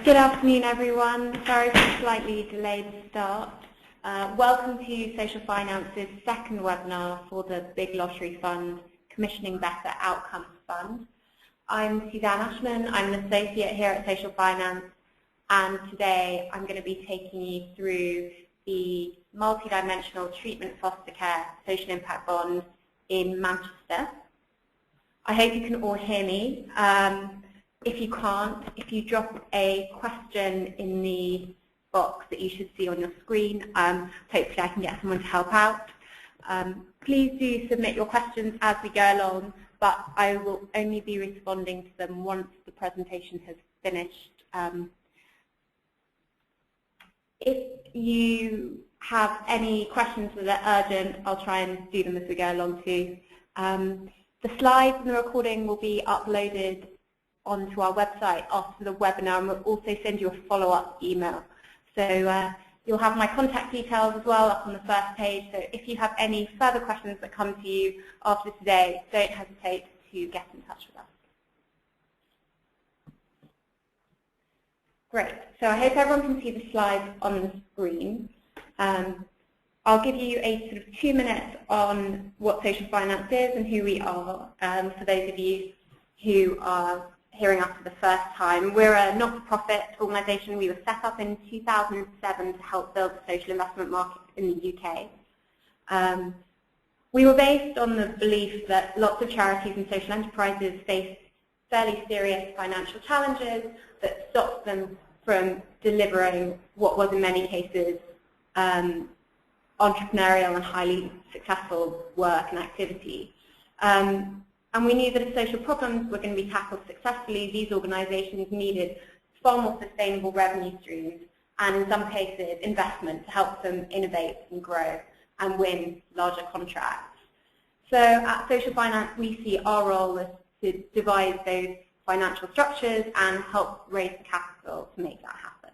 Good afternoon, everyone. Sorry for the slightly delayed start. Welcome to Social Finance's second webinar for the Big Lottery Fund, Commissioning Better Outcomes Fund. I'm Suzanne Ashman. I'm an associate here at Social Finance, and today I'm going to be taking you through the multidimensional treatment foster care social impact bond in Manchester. I hope you can all hear me. If you can't, if you drop a question in the box that you should see on your screen, hopefully I can get someone to help out. Please do submit your questions as we go along, but I will only be responding to them once the presentation has finished. If you have any questions that are urgent, I'll try and do them as we go along too. The slides and the recording will be uploaded onto our website after the webinar, and we'll also send you a follow-up email. So you'll have my contact details as well up on the first page, so if you have any further questions that come to you after today, don't hesitate to get in touch with us. Great, so I hope everyone can see the slides on the screen. I'll give you a sort of 2 minutes on what social finance is and who we are, for those of you who are hearing us for the first time. We're a not-for-profit organisation. We were set up in 2007 to help build the social investment market in the UK. We were based on the belief that lots of charities and social enterprises face fairly serious financial challenges that stopped them from delivering what was in many cases entrepreneurial and highly successful work and activity. And we knew that if social problems were going to be tackled successfully, these organisations needed far more sustainable revenue streams and, in some cases, investment to help them innovate and grow and win larger contracts. So at Social Finance, we see our role as to devise those financial structures and help raise the capital to make that happen.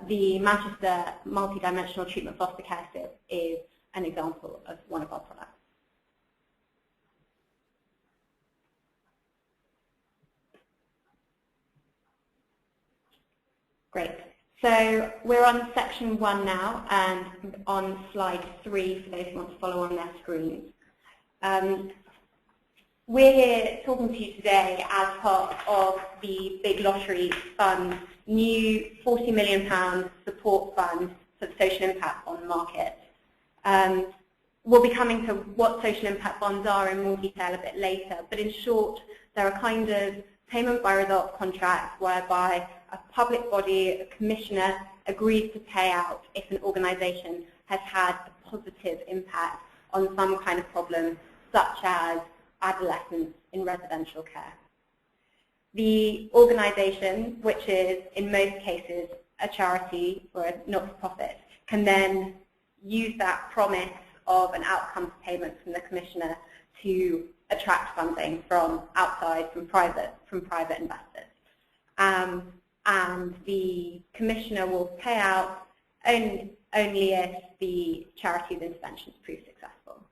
The Manchester Multidimensional Treatment Foster Care SIP is an example of one of our products. Great. So we're on section 1 now and on slide 3 for those who want to follow on their screens. We're here talking to you today as part of the Big Lottery Fund's new £40 million support fund for the social impact bond market. We'll be coming to what social impact bonds are in more detail a bit later, but in short, they're a kind of payment by results contract whereby a public body, a commissioner, agrees to pay out if an organisation has had a positive impact on some kind of problem, such as adolescents in residential care. The organisation, which is in most cases a charity or a not-for-profit, can then use that promise of an outcomes payment from the commissioner to attract funding from outside, from private investors. And the commissioner will pay out only if the charity's interventions prove successful.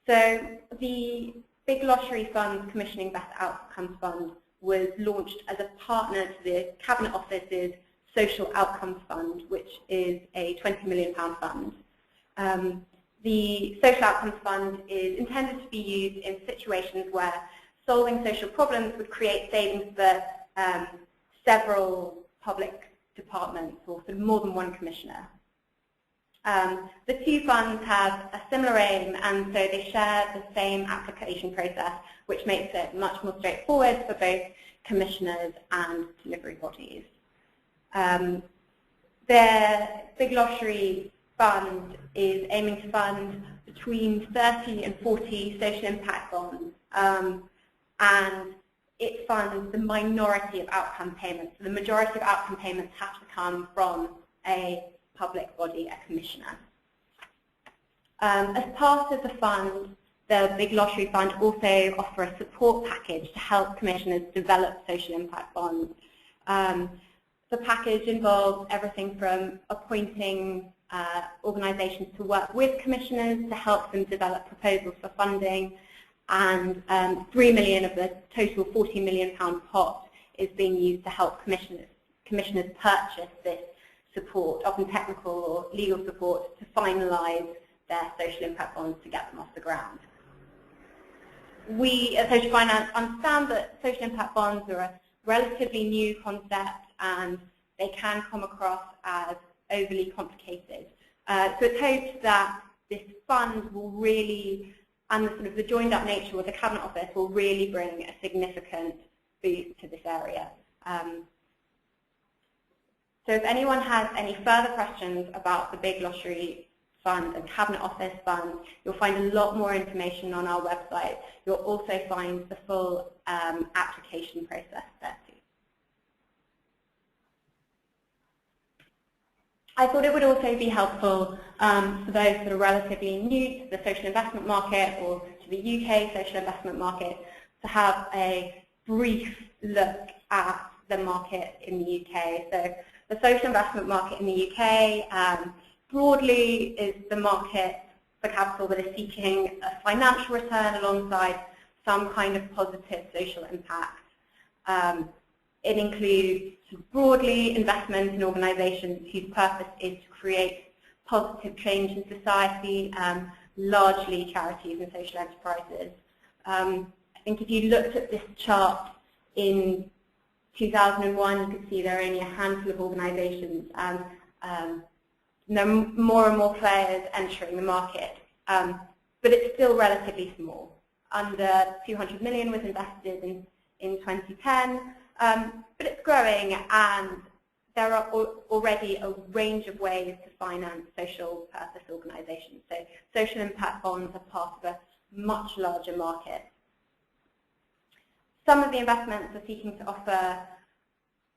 So the Big Lottery Fund's Commissioning Better Outcomes Fund was launched as a partner to the Cabinet Office's Social Outcomes Fund, which is a £20 million fund. The Social Outcomes Fund is intended to be used in situations where solving social problems would create savings for several public departments or for more than one commissioner. The two funds have a similar aim, and so they share the same application process, which makes it much more straightforward for both commissioners and delivery bodies. The Big Lottery Fund is aiming to fund between 30 and 40 social impact bonds, and it funds the minority of outcome payments. So the majority of outcome payments have to come from a public body, a commissioner. As part of the fund, the Big Lottery Fund also offers a support package to help commissioners develop social impact bonds. The package involves everything from appointing organisations to work with commissioners to help them develop proposals for funding, and 3 million of the total £40 million pot is being used to help commissioners purchase this support, often technical or legal support, to finalise their social impact bonds to get them off the ground. We at Social Finance understand that social impact bonds are a relatively new concept and they can come across as overly complicated. So it's hoped that this fund will really, and the joined up nature with the Cabinet Office will really bring a significant boost to this area. So if anyone has any further questions about the Big Lottery Fund and Cabinet Office Fund, you'll find a lot more information on our website. You'll also find the full application process there too. I thought it would also be helpful for those that are relatively new to the social investment market or to the UK social investment market to have a brief look at the market in the UK. So the social investment market in the UK broadly is the market for capital that is seeking a financial return alongside some kind of positive social impact. It includes broadly investment in organisations whose purpose is to create positive change in society, largely charities and social enterprises. I think if you looked at this chart in 2001, you could see there are only a handful of organisations and there are more and more players entering the market, but it's still relatively small. Under 200 million was invested in 2010, but it's growing and there are already a range of ways to finance social purpose organisations. So social impact bonds are part of a much larger market. Some of the investments are seeking to offer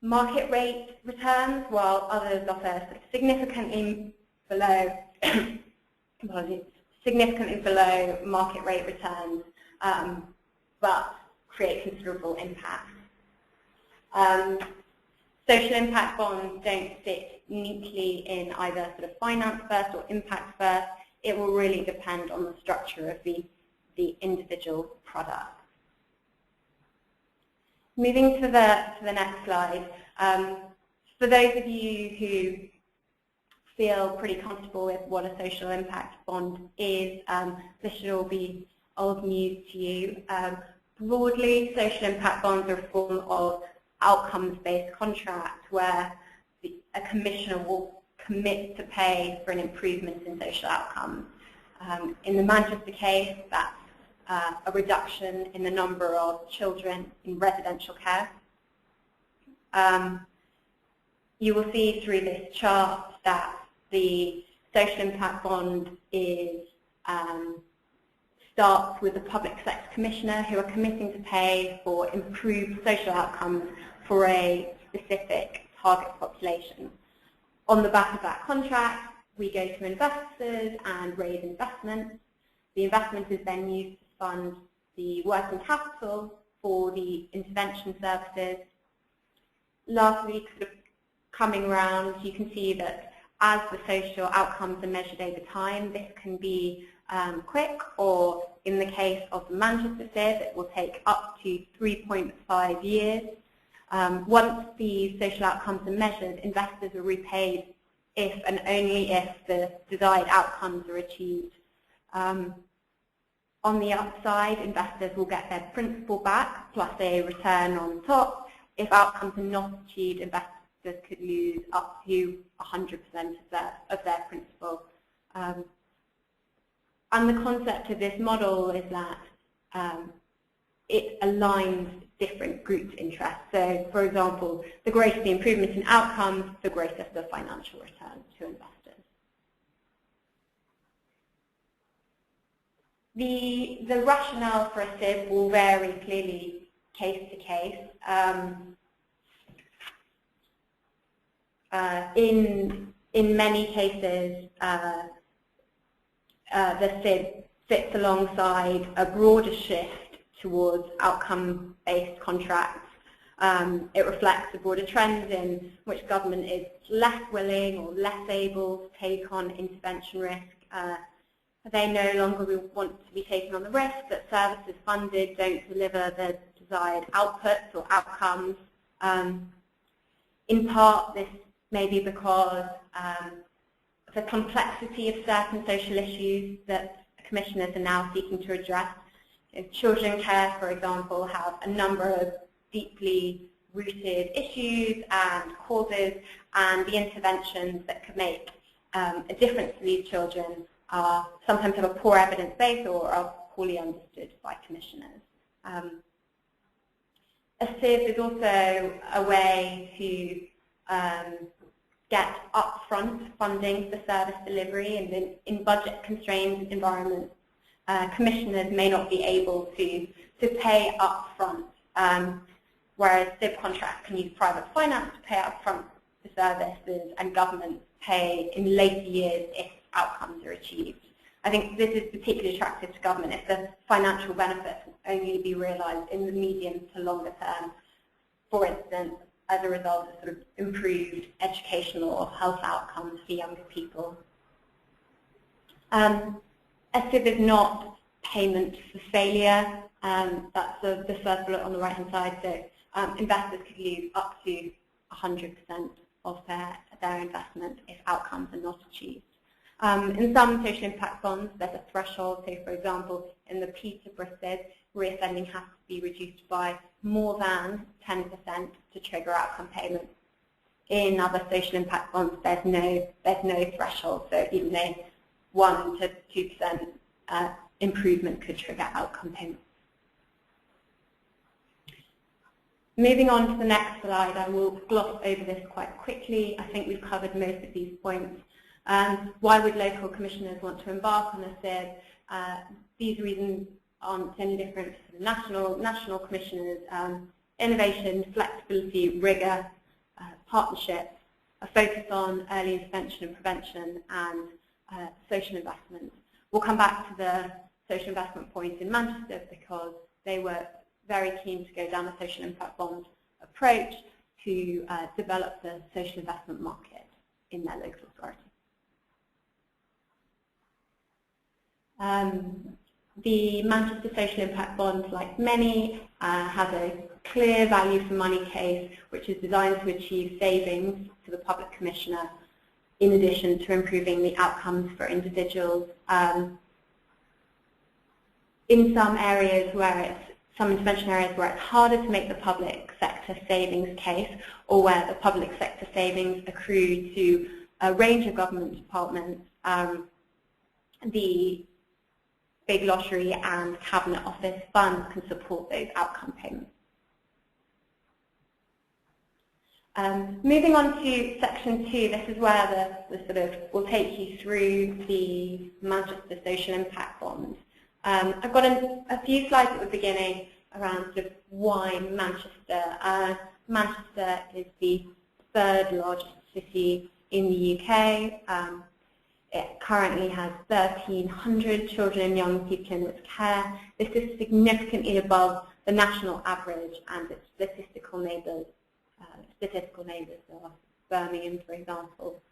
market rate returns, while others offer significantly below market rate returns, but create considerable impact. Social impact bonds don't fit neatly in either finance first or impact first. It will really depend on the structure of the individual product. Moving to the next slide, for those of you who feel pretty comfortable with what a social impact bond is, this should all be old news to you. Broadly, social impact bonds are a form of outcomes-based contract where a commissioner will commit to pay for an improvement in social outcomes. In the Manchester case, that's a reduction in the number of children in residential care. You will see through this chart that the social impact bond starts with the public sector commissioner who are committing to pay for improved social outcomes for a specific target population. On the back of that contract, we go to investors and raise investment. The investment is then used to fund the working capital for the intervention services. Lastly, coming around, you can see that as the social outcomes are measured over time, this can be quick, or in the case of the Manchester SIB, it will take up to 3.5 years. Once the social outcomes are measured, investors are repaid if and only if the desired outcomes are achieved. On the upside, investors will get their principal back plus a return on top. If outcomes are not achieved, investors could lose up to 100% of their principal. And the concept of this model is that it aligns different groups' interests. So, for example, the greater the improvement in outcomes, the greater the financial return to investors. The rationale for a SIB will vary clearly case to case. In many cases, the SIB sits alongside a broader shift towards outcome-based contracts. It reflects a broader trend in which government is less willing or less able to take on intervention risk, They no longer want to be taken on the risk that services funded don't deliver the desired outputs or outcomes. In part, this may be because of the complexity of certain social issues that commissioners are now seeking to address. Children care, for example, have a number of deeply rooted issues and causes, and the interventions that could make a difference to these children sometimes have a poor evidence base or are poorly understood by commissioners. A SIV is also a way to get upfront funding for service delivery, and in budget-constrained environments, commissioners may not be able to pay upfront, whereas SIV contracts can use private finance to pay upfront for services, and governments pay in later years if outcomes are achieved. I think this is particularly attractive to government if the financial benefits will only be realised in the medium to longer term, for instance, as a result of sort of improved educational or health outcomes for younger people. A SIV is not payment for failure. That's the first bullet on the right-hand side. So investors could lose up to 100% of their investment if outcomes are not achieved. In some social impact bonds, there's a threshold. So, for example, in the Peterborough SIV, reoffending has to be reduced by more than 10% to trigger outcome payments. In other social impact bonds, there's no threshold. So even a 1 to 2% improvement could trigger outcome payments. Moving on to the next slide, I will gloss over this quite quickly. I think we've covered most of these points. Why would local commissioners want to embark on a SIV? These reasons aren't any different to the national commissioners. Innovation, flexibility, rigour, partnership, a focus on early intervention and prevention, and social investment. We'll come back to the social investment point in Manchester because they were very keen to go down a social impact bond approach to develop the social investment market in their local authority. The Manchester Social Impact Bond, like many, has a clear value for money case which is designed to achieve savings to the public commissioner in addition to improving the outcomes for individuals. In some areas some intervention areas where it's harder to make the public sector savings case, or where the public sector savings accrue to a range of government departments, the Big Lottery and Cabinet Office funds can support those outcome payments. Moving on to section 2, this is where we'll take you through the Manchester Social Impact Bond. I've got a few slides at the beginning around sort of why Manchester. Manchester is the 3rd largest city in the UK. It currently has 1,300 children and young people in its care. This is significantly above the national average and its statistical neighbours. Are Birmingham, for example.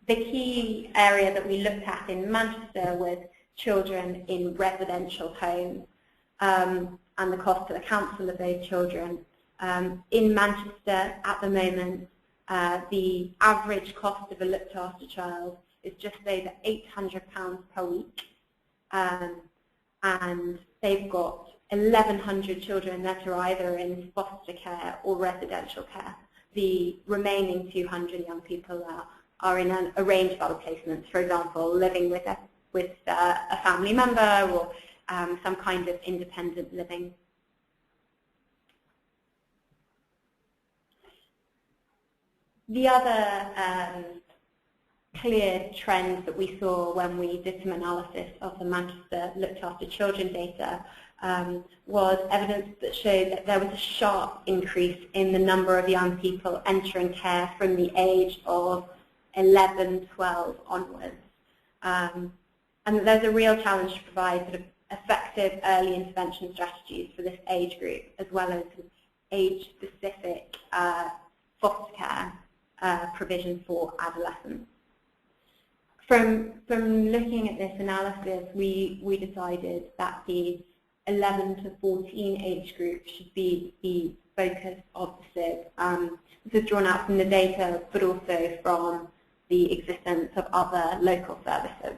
The key area that we looked at in Manchester was children in residential homes and the cost to the council of those children. In Manchester, at the moment, the average cost of a looked after child is just over £800 per week, and they've got 1,100 children that are either in foster care or residential care. The remaining 200 young people are in a range of other placements, for example, living with a family member or some kind of independent living. The other clear trend that we saw when we did some analysis of the Manchester looked after children data was evidence that showed that there was a sharp increase in the number of young people entering care from the age of 11, 12 onwards. And there's a real challenge to provide sort of effective early intervention strategies for this age group, as well as age-specific foster care. provision for adolescents. From looking at this analysis, we decided that the 11 to 14 age group should be the focus of the SIG. This is drawn out from the data, but also from the existence of other local services.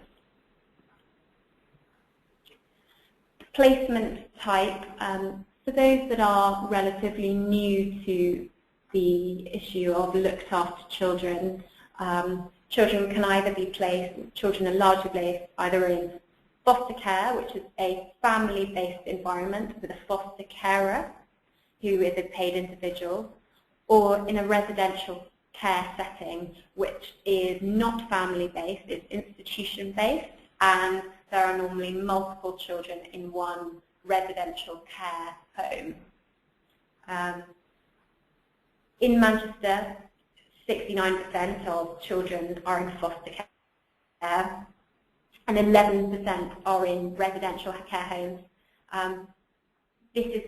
Placement type, for those that are relatively new to the issue of looked after children, children can either be placed, children are largely placed either in foster care, which is a family-based environment with a foster carer who is a paid individual, or in a residential care setting, which is not family-based, it's institution-based, and there are normally multiple children in one residential care home. In Manchester, 69% of children are in foster care, and 11% are in residential care homes. This is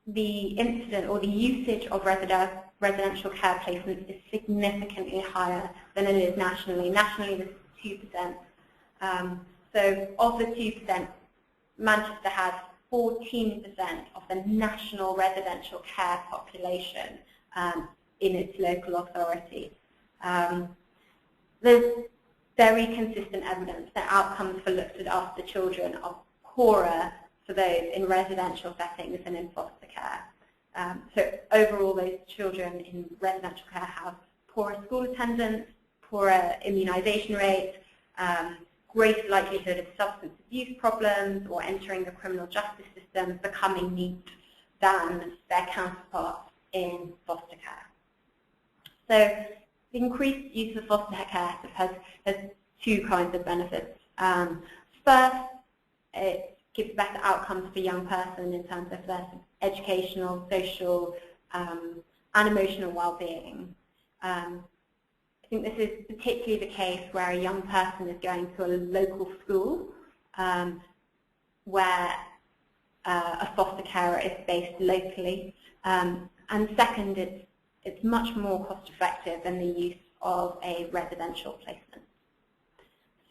the incident or the usage of residential care placements is significantly higher than it is nationally. Nationally, this is 2%. So of the 2%, Manchester has 14% of the national residential care population in its local authority. There's very consistent evidence that outcomes for looked after children are poorer for those in residential settings than in foster care. So overall, those children in residential care have poorer school attendance, poorer immunisation rates, greater likelihood of substance abuse problems or entering the criminal justice system, becoming NEET than their counterparts in foster care. So the increased use of foster care has two kinds of benefits. First, it gives better outcomes for a young person in terms of their educational, social, and emotional well-being. I think this is particularly the case where a young person is going to a local school where a foster carer is based locally. And second, it's much more cost-effective than the use of a residential placement.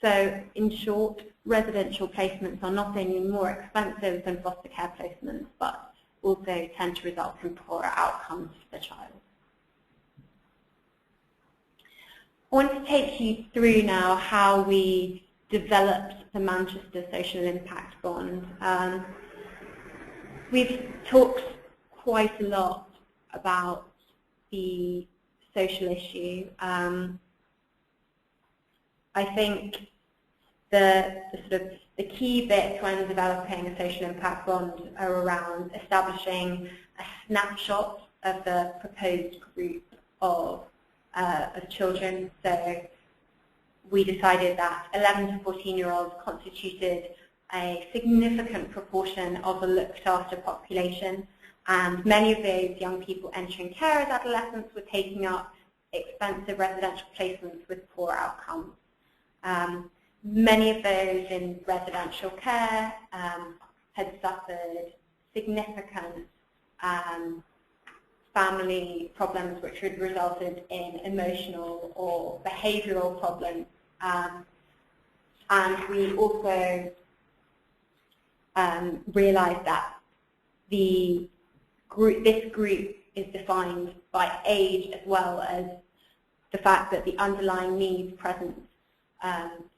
So, in short, residential placements are not only more expensive than foster care placements, but also tend to result in poorer outcomes for the child. I want to take you through now how we developed the Manchester Social Impact Bond. We've talked quite a lot about the social issue. I think the key bits when developing a social impact bond are around establishing a snapshot of the proposed group of children. So we decided that 11 to 14-year-olds constituted a significant proportion of the looked after population, and many of those young people entering care as adolescents were taking up expensive residential placements with poor outcomes. Many of those in residential care had suffered significant family problems which had resulted in emotional or behavioural problems. And we also realised that this group is defined by age as well as the fact that the underlying needs present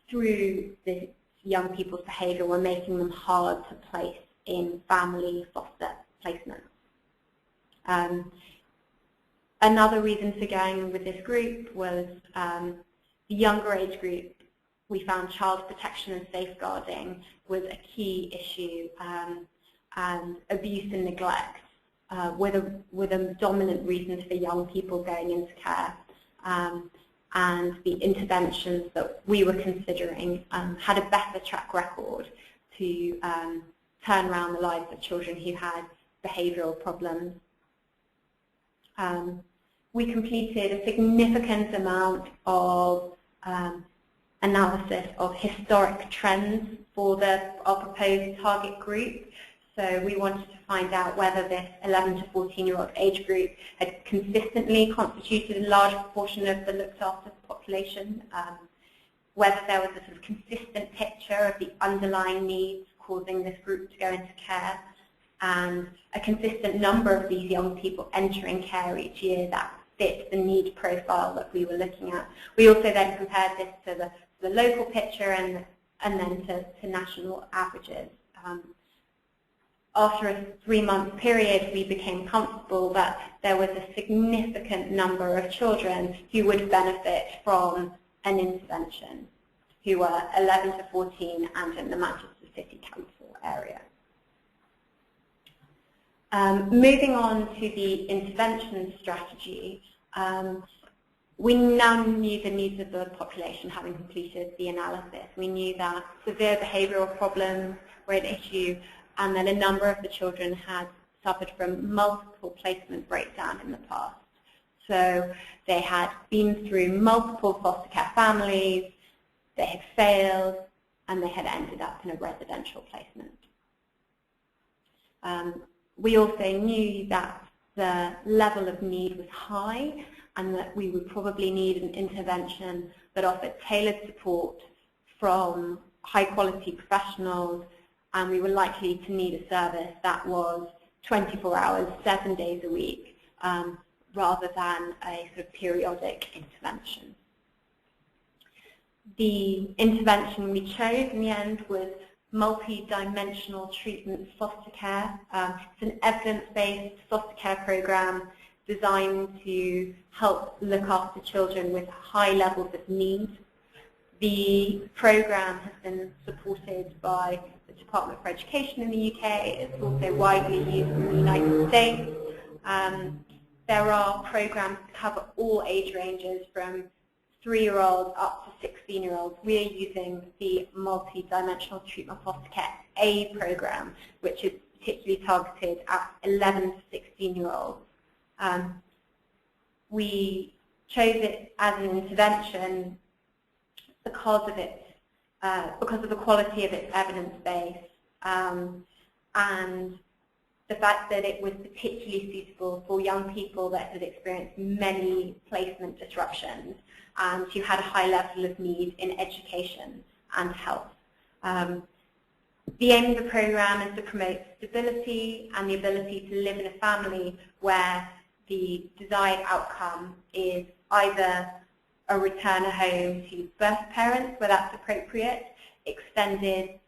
through the young people's behaviour were making them hard to place in family foster placements. Another reason for going with this group was the younger age group. We found child protection and safeguarding was a key issue, and abuse and neglect were the dominant reasons for young people going into care. And the interventions that we were considering had a better track record to turn around the lives of children who had behavioural problems. We completed a significant amount of analysis of historic trends for our proposed target group. So we wanted to find out whether this 11 to 14-year-old age group had consistently constituted a large proportion of the looked after population, whether there was a sort of consistent picture of the underlying needs causing this group to go into care, and a consistent number of these young people entering care each year that fit the need profile that we were looking at. We also then compared this to the local picture and then to national averages. After a 3-month period, we became comfortable that there was a significant number of children who would benefit from an intervention, who were 11 to 14 and in the Manchester City Council area. Moving on to the intervention strategy, we now knew the needs of the population, having completed the analysis. We knew that severe behavioural problems were an issue, and that a number of the children had suffered from multiple placement breakdown in the past. So they had been through multiple foster care families, they had failed, and they had ended up in a residential placement. We also knew that the level of need was high and that we would probably need an intervention that offered tailored support from high-quality professionals, and we were likely to need a service that was 24 hours, 7 days a week, rather than a sort of periodic intervention. The intervention we chose in the end was multi-dimensional treatment foster care. It's an evidence-based foster care program designed to help look after children with high levels of need. The program has been supported by the Department for Education in the UK. It's also widely used in the United States. There are programs that cover all age ranges from 3-year-olds up to 16-year-olds. We are using the multi-dimensional treatment foster care A program, which is particularly targeted at 11 to 16-year-olds. We chose it as an intervention because of the quality of its evidence base, and the fact that it was particularly suitable for young people that had experienced many placement disruptions and who had a high level of need in education and health. The aim of the program is to promote stability and the ability to live in a family where the desired outcome is either a return home to birth parents where that's appropriate, extended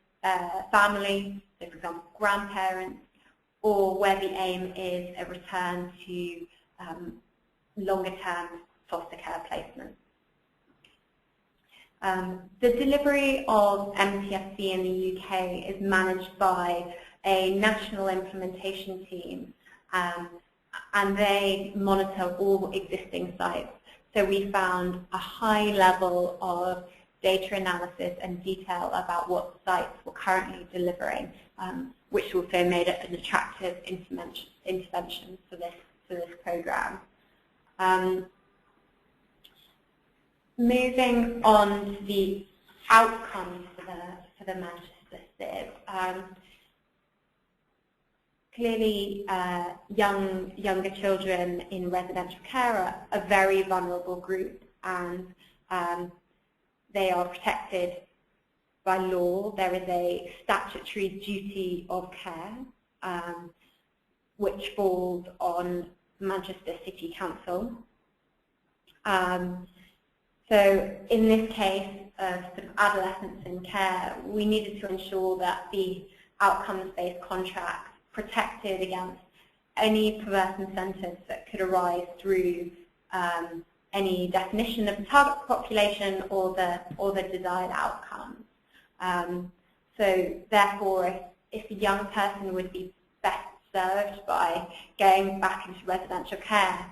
family, so for example grandparents, or where the aim is a return to longer-term foster care placement. The delivery of MTFC in the UK is managed by a national implementation team, and they monitor all existing sites. So we found a high level of data analysis and detail about what sites were currently delivering, which also made it an attractive intervention for this program. Moving on to the outcomes for the Manchester SIV. Clearly, younger children in residential care are a very vulnerable group, and they are protected by law. There is a statutory duty of care, which falls on Manchester City Council. So in this case of sort of adolescents in care, we needed to ensure that the outcomes-based contract protected against any perverse incentives that could arise through any definition of the target population or the desired outcomes. So therefore, if a young person would be best served by going back into residential care,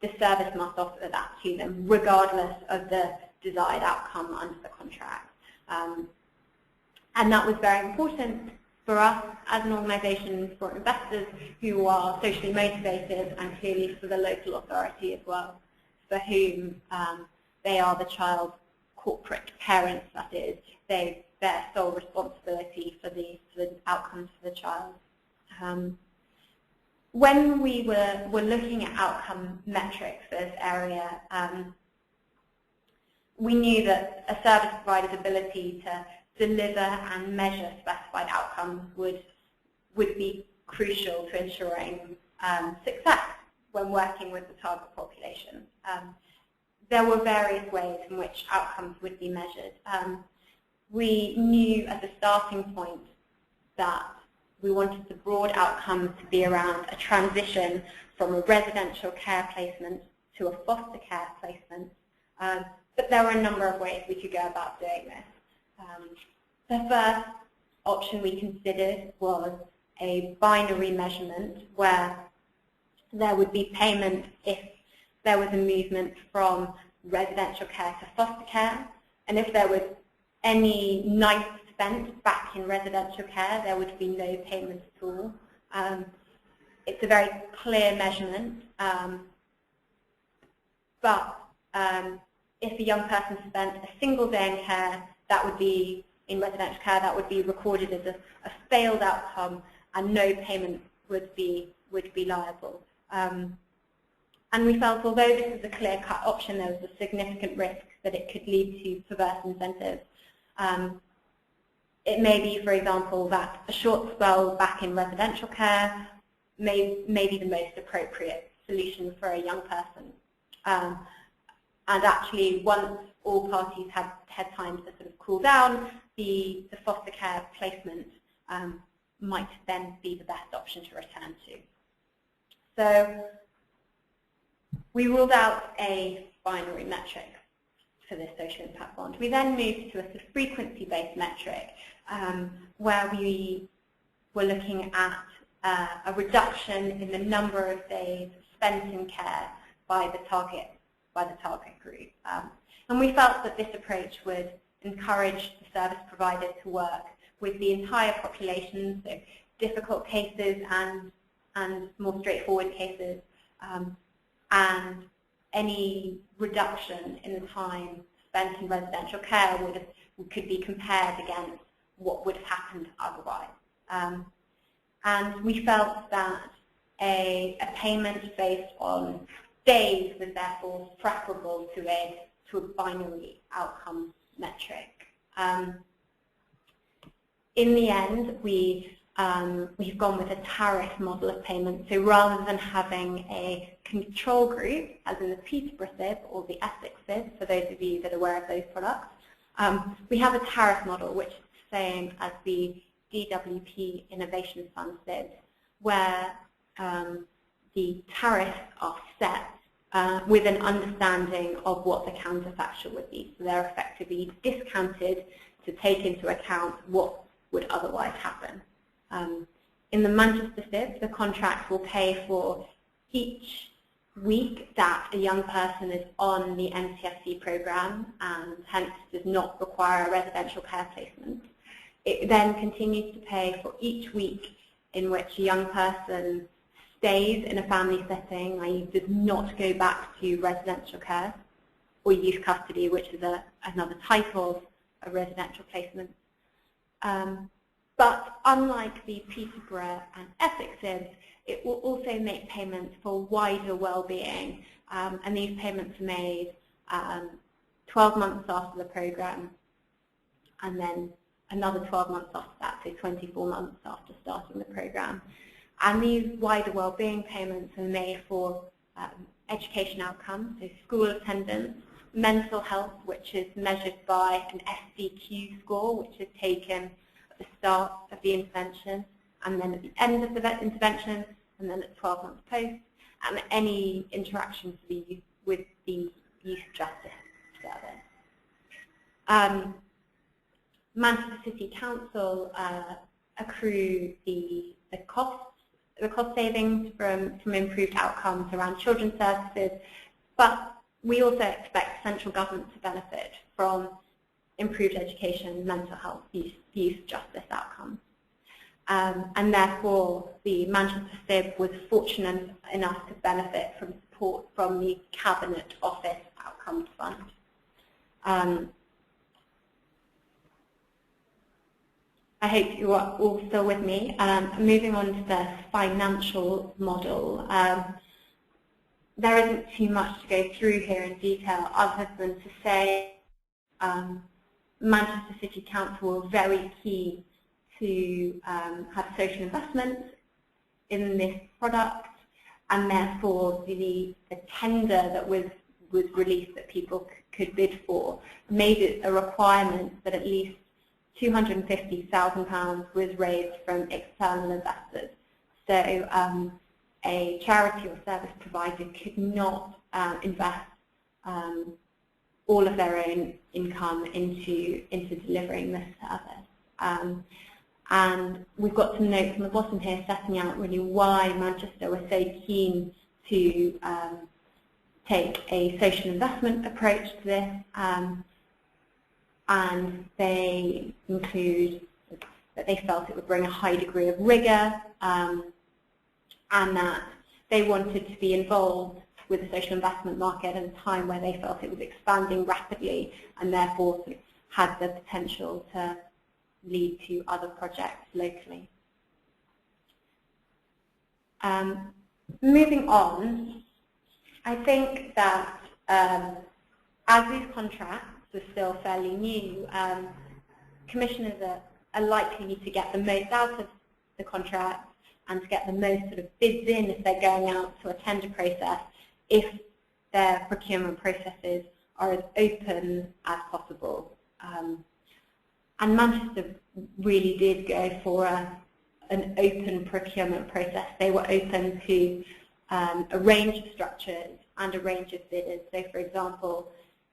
the service must offer that to them, regardless of the desired outcome under the contract. And that was very important for us as an organisation, for investors who are socially motivated, and clearly for the local authority as well, for whom they are the child's corporate parents, that is. They their sole responsibility for the outcomes for the child. When we were looking at outcome metrics for this area, we knew that a service provider's ability to deliver and measure specified outcomes would be crucial to ensuring success when working with the target population. There were various ways in which outcomes would be measured. We knew as a starting point that we wanted the broad outcomes to be around a transition from a residential care placement to a foster care placement, but there were a number of ways we could go about doing this. The first option we considered was a binary measurement where there would be payment if there was a movement from residential care to foster care, and if there was any night spent back in residential care, there would be no payment at all. It's a very clear measurement, but if a young person spent a single day in care, that would be in residential care, that would be recorded as a failed outcome, and no payment would be liable. And we felt, although this is a clear-cut option, there was a significant risk that it could lead to perverse incentives. It may be, for example, that a short spell back in residential care may be the most appropriate solution for a young person. And actually, once all parties had time to sort of cool down, the foster care placement might then be the best option to return to. So we ruled out a binary metric for this social impact bond. We then moved to a sort of frequency-based metric where we were looking at a reduction in the number of days spent in care by the target group. And we felt that this approach would encourage the service provider to work with the entire population, so difficult cases and more straightforward cases, and any reduction in the time spent in residential care could be compared against what would have happened otherwise. And we felt that a payment based on days was therefore preferable to a binary outcome metric. In the end, we've gone with a tariff model of payment. So rather than having a control group, as in the Peterborough SIB or the Essex SIB, for those of you that are aware of those products, we have a tariff model, which is the same as the DWP Innovation Fund SIB, where the tariffs are set with an understanding of what the counterfactual would be. So they're effectively discounted to take into account what would otherwise happen. In the Manchester SIB, the contract will pay for each week that a young person is on the MTFC program and hence does not require a residential care placement. It then continues to pay for each week in which a young person stays in a family setting, i.e. does not go back to residential care or youth custody, which is another type of a residential placement. But unlike the Peterborough and Essex SIBs, it will also make payments for wider well-being, and these payments are made 12 months after the program, and then another 12 months after that, so 24 months after starting the program. And these wider well-being payments are made for education outcomes, so school attendance, mental health, which is measured by an SDQ score, which is taken at the start of the intervention, and then at the end of the intervention, and then at 12 months post, and any interactions with the Youth Justice Service. Manchester City Council accrue the cost savings from improved outcomes around children's services, but we also expect central government to benefit from improved education, mental health, youth justice outcomes. And therefore, the Manchester SIB was fortunate enough to benefit from support from the Cabinet Office Outcomes Fund. I hope you are all still with me. Moving on to the financial model. There isn't too much to go through here in detail other than to say Manchester City Council were very keen to have social investments in this product, and therefore the tender that was released that people could bid for made it a requirement that at least £250,000 was raised from external investors. So a charity or service provider could not invest all of their own income into delivering this service. And we've got some notes on the bottom here setting out really why Manchester was so keen to take a social investment approach to this. And they include that they felt it would bring a high degree of rigour, and that they wanted to be involved with the social investment market at a time where they felt it was expanding rapidly and therefore sort of had the potential to lead to other projects locally. Moving on, I think that as these contracts are still fairly new, commissioners are likely to get the most out of the contract and to get the most sort of bids in if they're going out to a tender process, if their procurement processes are as open as possible. And Manchester really did go for an open procurement process. They were open to a range of structures and a range of bidders. So, for example,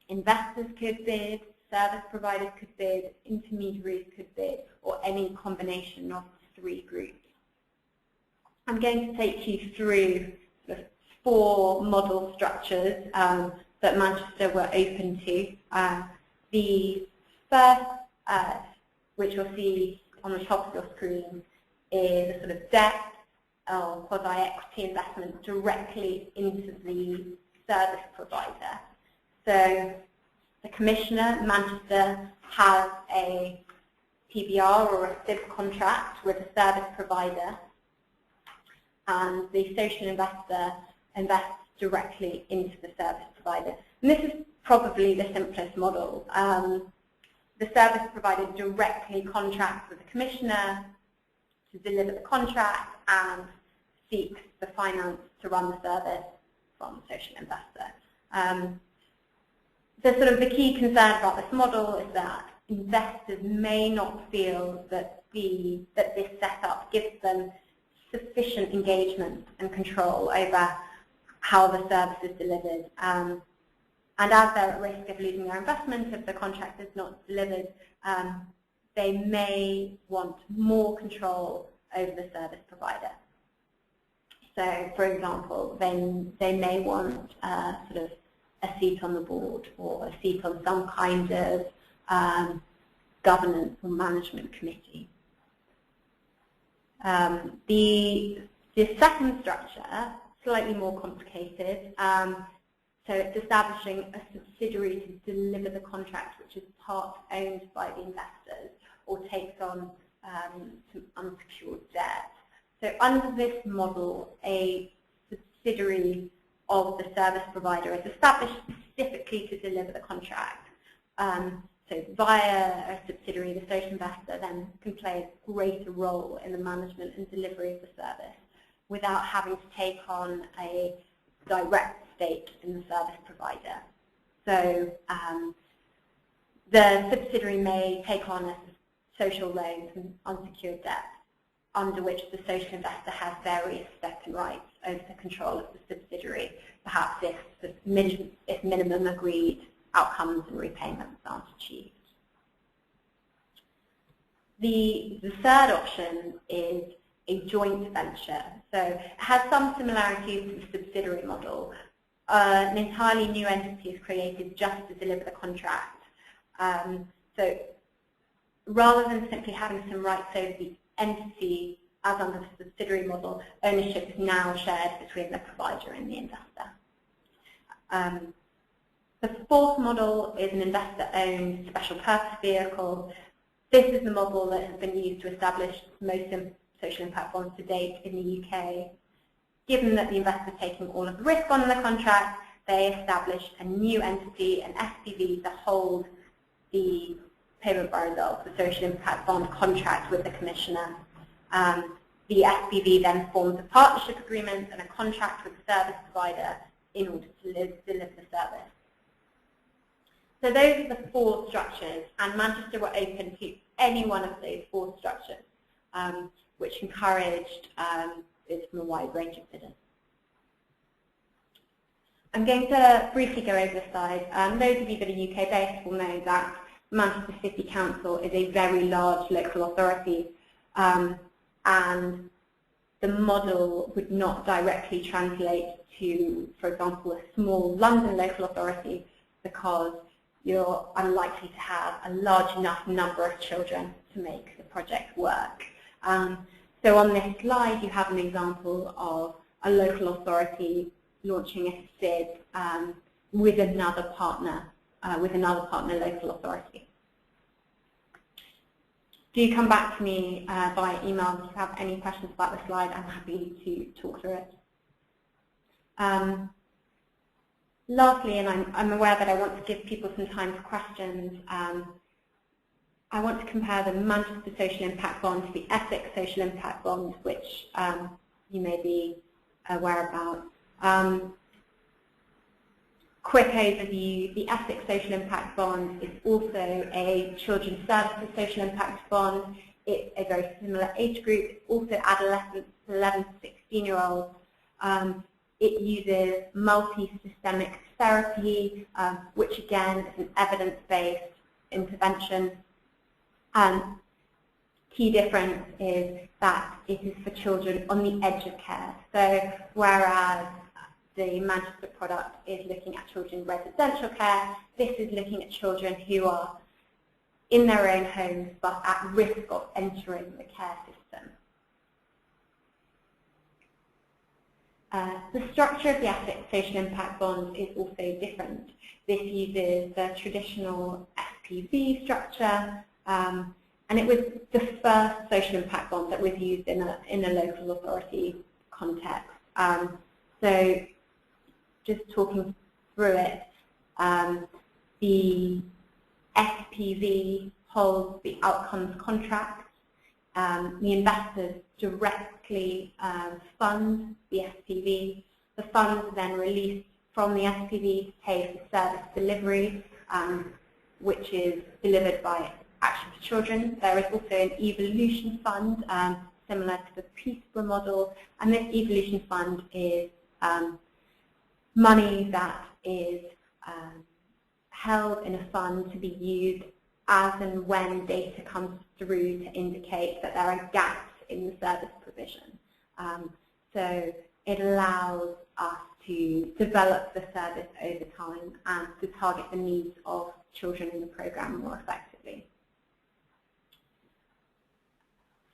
investors could bid, service providers could bid, intermediaries could bid, or any combination of the three groups. I'm going to take you through the 4 model structures that Manchester were open to. The first, which you'll see on the top of your screen, is a sort of debt or quasi-equity investment directly into the service provider. So the commissioner, Manchester, has a PBR or a SIB contract with a service provider, and the social investor invests directly into the service provider. And this is probably the simplest model. The service provider directly contracts with the commissioner to deliver the contract and seeks the finance to run the service from the social investor. The key concern about this model is that investors may not feel that this setup gives them sufficient engagement and control over how the service is delivered. And as they're at risk of losing their investment if the contract is not delivered, they may want more control over the service provider. So, for example, they may want sort of a seat on the board or a seat on some kind of governance or management committee. The second structure, slightly more complicated. So it's establishing a subsidiary to deliver the contract, which is part owned by the investors or takes on some unsecured debt. So under this model, a subsidiary of the service provider is established specifically to deliver the contract. So via a subsidiary, the social investor then can play a greater role in the management and delivery of the service without having to take on a direct stake in the service provider. So the subsidiary may take on a social loans and unsecured debt, under which the social investor has various steps and rights over the control of the subsidiary, perhaps if minimum agreed outcomes and repayments aren't achieved. The third option is a joint venture. So it has some similarities to the subsidiary model. An entirely new entity is created just to deliver the contract. So rather than simply having some rights over the entity, as under the subsidiary model, ownership is now shared between the provider and the investor. The fourth model is an investor-owned special purpose vehicle. This is the model that has been used to establish most social impact bonds to date in the UK. Given that the investor is taking all of the risk on the contract, they established a new entity, an SPV, to hold the payment by results, the social impact bond contract with the commissioner. The SPV then forms a partnership agreement and a contract with the service provider in order to deliver the service. So those are the 4 structures, and Manchester were open to any one of those 4 structures, which encouraged bids from a wide range of bidders. I'm going to briefly go over this slide. Those of you that are UK-based will know that Manchester City Council is a very large local authority, and the model would not directly translate to, for example, a small London local authority, because you're unlikely to have a large enough number of children to make the project work. So on this slide, you have an example of a local authority launching a SID with another partner local authority. Do come back to me via email if you have any questions about the slide. I'm happy to talk through it. Lastly, and I'm aware that I want to give people some time for questions, I want to compare the Manchester Social Impact Bond to the Essex Social Impact Bond, which you may be aware about. Quick overview, the Essex Social Impact Bond is also a Children's Services Social Impact Bond. It's a very similar age group. It's also adolescents, 11 to 16-year-olds. It uses multi-systemic therapy, which again is an evidence-based intervention. Key difference is that it is for children on the edge of care. So whereas the Manchester product is looking at children in residential care, this is looking at children who are in their own homes but at risk of entering the care system. The structure of the Essex Social Impact Bond is also different. This uses the traditional SPV structure, and it was the first social impact bond that was used in a local authority context. So just talking through it, the SPV holds the outcomes contract. The investors directly fund the SPV. The funds are then released from the SPV to pay for service delivery, which is delivered by Action for Children. There is also an evolution fund, similar to the Peterborough model, and this evolution fund is money that is held in a fund to be used as and when data comes through to indicate that there are gaps in the service provision. So it allows us to develop the service over time and to target the needs of children in the programme more effectively.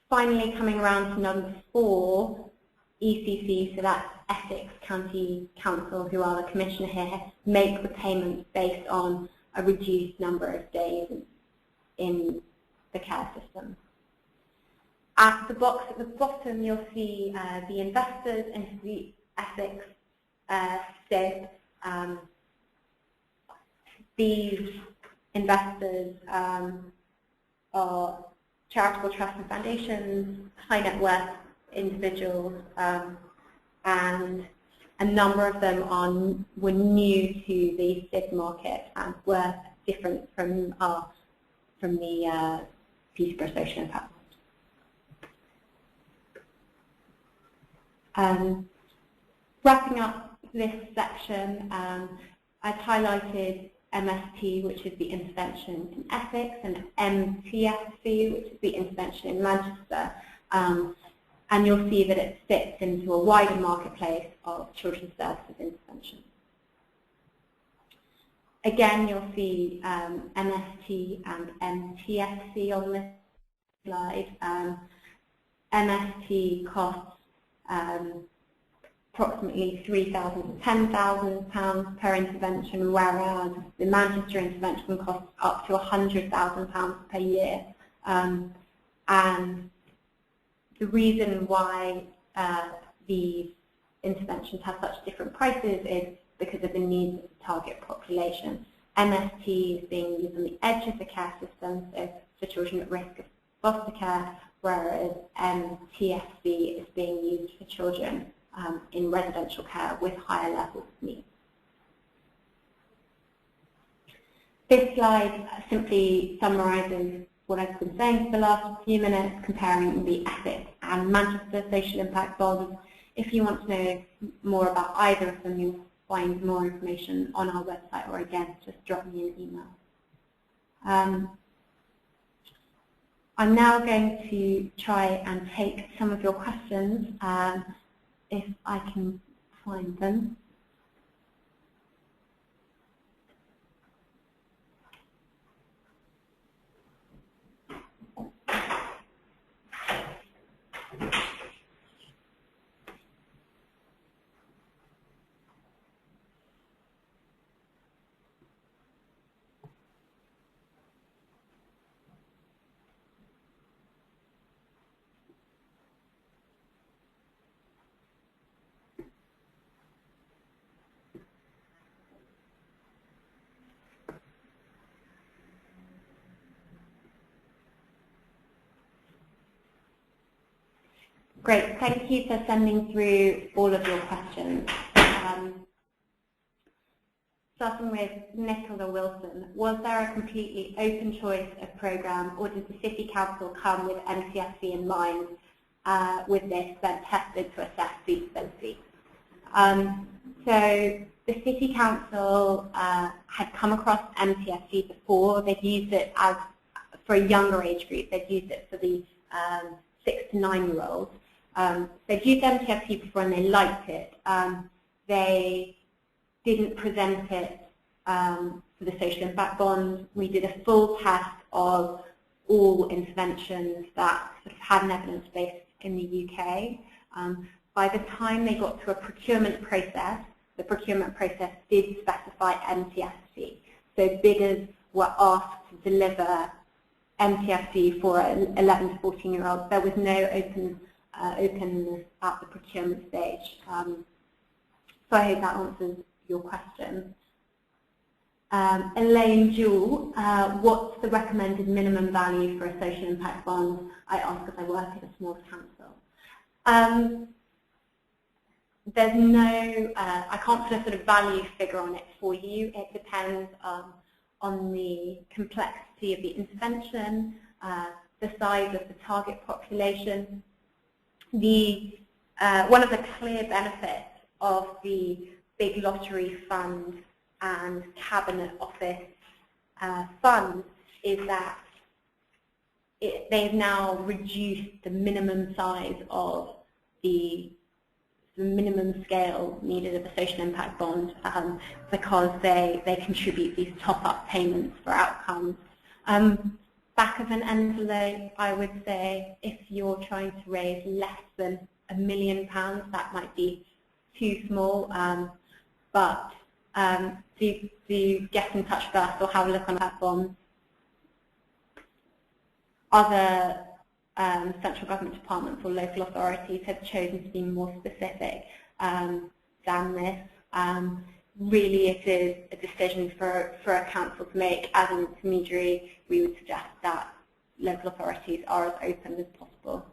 Finally, coming around to number 4, ECC, so that's Essex County Council, who are the commissioner here, make the payments based on a reduced number of days in the care system. At the box at the bottom, you'll see the investors into the Essex SID. These investors are charitable trusts and foundations, high net worth individuals, and a number of them were new to the SID market and were different from the Peterborough Social Impact. Wrapping up this section, I've highlighted MST, which is the intervention in Essex, and MTFC, which is the intervention in Manchester. And you'll see that it fits into a wider marketplace of children's services intervention. Again, you'll see MST and MTFC on this slide. MST costs approximately £3,000 to £10,000 per intervention, whereas the Manchester intervention costs up to £100,000 per year And the reason why these interventions have such different prices is because of the needs of the target population. MST is being used on the edge of the care system, so for children at risk of foster care, whereas MTFC is being used for children in residential care with higher levels of needs. This slide simply summarises what I've been saying for the last few minutes, comparing the Essex and Manchester social impact bonds. If you want to know more about either of them, you'll find more information on our website, or again, just drop me an email. I'm now going to try and take some of your questions, if I can find them. Great, thank you for sending through all of your questions. Starting with Nicola Wilson, was there a completely open choice of programme, or did the City Council come with MTFC in mind with this, then tested to assess feasibility? So the City Council had come across MTFC before. They'd used it as for a younger age group. They'd used it for the 6 to 9-year-olds. They'd used MTFC before and they liked it. They didn't present it for the social impact bond. We did a full test of all interventions that sort of had an evidence base in the UK. By the time they got to a procurement process, the procurement process did specify MTFC. So bidders were asked to deliver MTFC for 11 to 14-year-olds. There was no openness at the procurement stage. So I hope that answers your question. Elaine Jewell, what's the recommended minimum value for a social impact bond? I ask as I work at a small council. There's no, I can't put a sort of value figure on it for you. It depends on the complexity of the intervention, the size of the target population. One of the clear benefits of the big lottery fund and cabinet office funds is that they've now reduced the minimum size of the minimum scale needed of a social impact bond because they contribute these top-up payments for outcomes. Back of an envelope, I would say if you're trying to raise less than £1 million, that might be too small, but do get in touch with us or have a look on our platform. Other central government departments or local authorities have chosen to be more specific than this. Really, it is a decision for a council to make. As an intermediary, we would suggest that local authorities are as open as possible.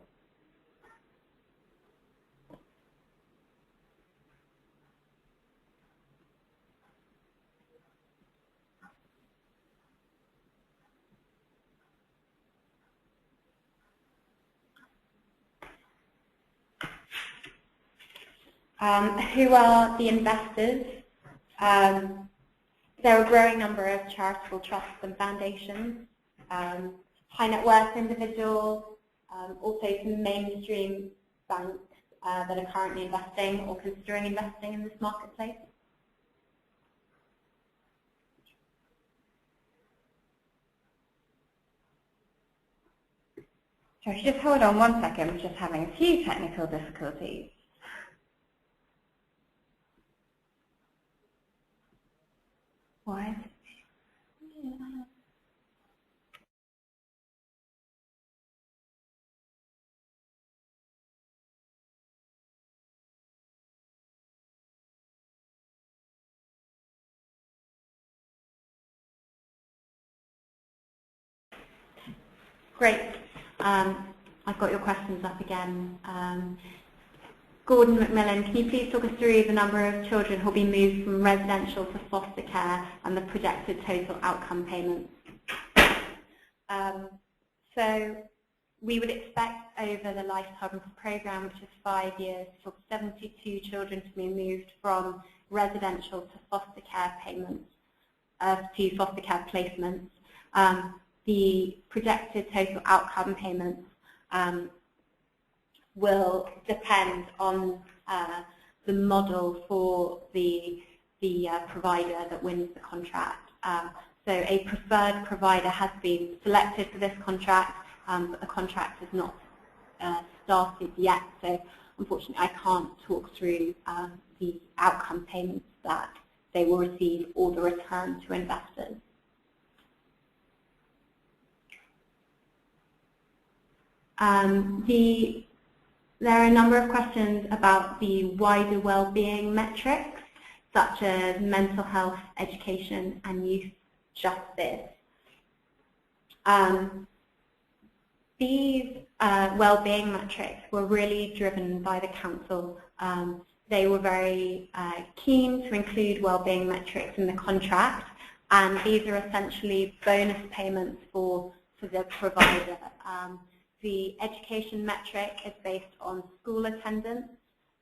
Who are the investors? There are a growing number of charitable trusts and foundations, high net worth individuals, also some mainstream banks that are currently investing or considering investing in this marketplace. Sorry, just hold on 1 second, we're just having a few technical difficulties. Why? Great. I've got your questions up again. Gordon McMillan, can you please talk us through the number of children who will be moved from residential to foster care and the projected total outcome payments? So we would expect over the lifetime of the programme, which is 5 years, for 72 children to be moved from residential to foster care payments, to foster care placements. The projected total outcome payments will depend on the model for the provider that wins the contract. So a preferred provider has been selected for this contract, but the contract has not started yet. So unfortunately, I can't talk through the outcome payments that they will receive or the return to investors. There are a number of questions about the wider well-being metrics, such as mental health, education, and youth justice. These well-being metrics were really driven by the council. They were very keen to include well-being metrics in the contract, and these are essentially bonus payments for the provider. The education metric is based on school attendance.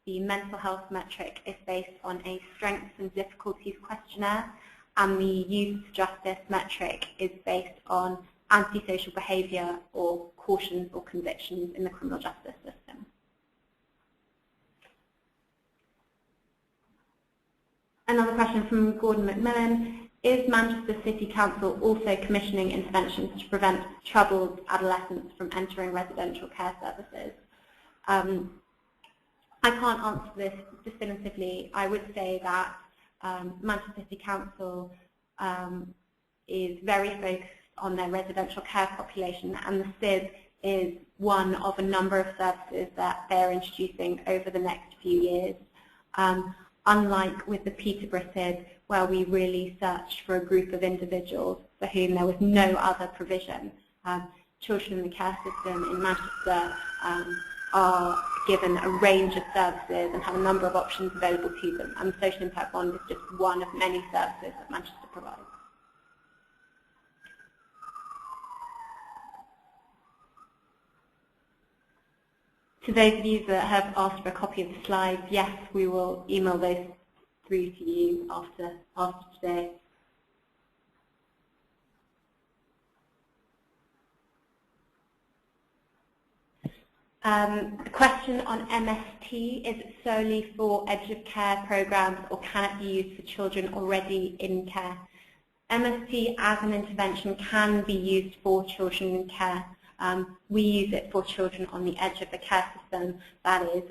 The mental health metric is based on a strengths and difficulties questionnaire, and the youth justice metric is based on antisocial behaviour or cautions or convictions in the criminal justice system. Another question from Gordon McMillan. Is Manchester City Council also commissioning interventions to prevent troubled adolescents from entering residential care services? I can't answer this definitively. I would say that Manchester City Council is very focused on their residential care population, and the SIB is one of a number of services that they're introducing over the next few years. Unlike with the Peterborough SIB, where we really searched for a group of individuals for whom there was no other provision, children in the care system in Manchester are given a range of services and have a number of options available to them, and the social impact bond is just one of many services that Manchester provides. To those of you that have asked for a copy of the slides, yes, we will email those through to you after today. The question on MST, is it solely for edge of care programs or can it be used for children already in care? MST as an intervention can be used for children in care. We use it for children on the edge of the care system, that is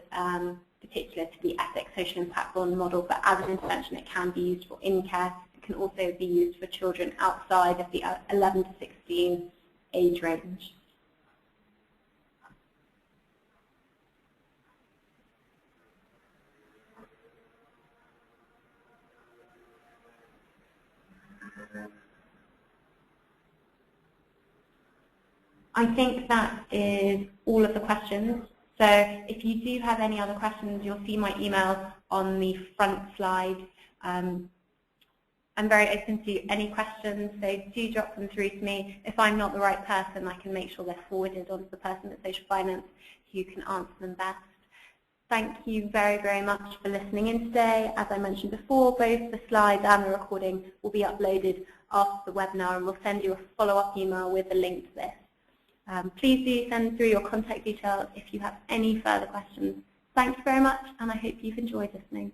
particular to the ethics social impact bond model, but as an intervention it can be used for in care. It can also be used for children outside of the 11 to 16 age range. I think that is all of the questions. So if you do have any other questions, you'll see my email on the front slide. I'm very open to any questions, so do drop them through to me. If I'm not the right person, I can make sure they're forwarded on to the person at Social Finance who can answer them best. Thank you very, very much for listening in today. As I mentioned before, both the slides and the recording will be uploaded after the webinar, and we'll send you a follow-up email with a link to this. Please do send through your contact details if you have any further questions. Thank you very much, and I hope you've enjoyed listening.